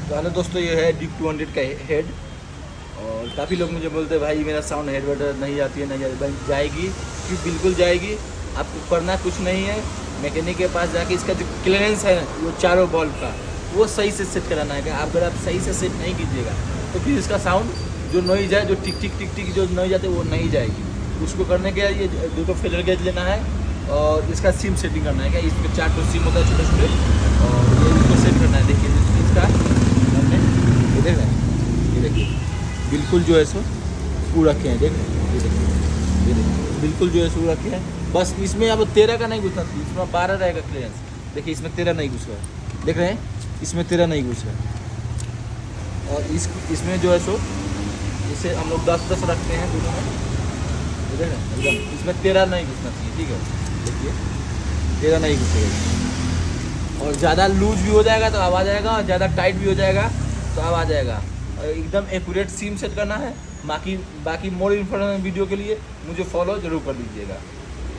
तो हेलो दोस्तों, ये है ड्यूक 200 का हेड। और काफ़ी लोग मुझे बोलते हैं भाई मेरा साउंड हेड वेड नहीं आती है, नहीं आती भाई जाएगी कि बिल्कुल जाएगी। आपको करना कुछ नहीं है, मैकेनिक के पास जाके इसका जो क्लियरेंस है वो चारों बल्ब का वो सही से सेट कराना है। अगर आप सही से सेट नहीं कीजिएगा तो फिर इसका साउंड जो नॉइज है, जो टिक टिक टिक टिक जो नॉइज आती है वो नहीं जाएगी। उसको करने के लिए दो तो फेडर गेज लेना है और इसका सिम सेटिंग करना है। क्या इसमें 4 तो सिम होता है छोटे छोटे, और ये इसको सेट करना है। देखिए इसका हमने ये देख रहे हैं, ये देखिए बिल्कुल जो है सो स्क्रू रखे हैं। देख रहे हैं, ये देखिए बिल्कुल जो है स्क्रू रखे हैं। बस इसमें अब 13 का नहीं घुसना चाहिए, इसमें 12 रहेगा क्लियरेंस। देखिए इसमें 13 नहीं घुस रहा है, देख रहे हैं इसमें 13 नहीं घुस रहा है। और इसमें जो है सो इसे हम लोग 10-10 रखते हैं दोनों में। देख रहे हैं एकदम इसमें 13 नहीं घुसना चाहिए, ठीक है। देखिए 13 नहीं घुसेगा, और ज़्यादा लूज भी हो जाएगा तो आवाज़ आएगा, और ज़्यादा टाइट भी हो जाएगा तो आवाज़ आएगा। और एकदम एक्यूरेट सिम सेट करना है। बाकी मोर इन्फॉर्मेशन वीडियो के लिए मुझे फॉलो जरूर कर दीजिएगा।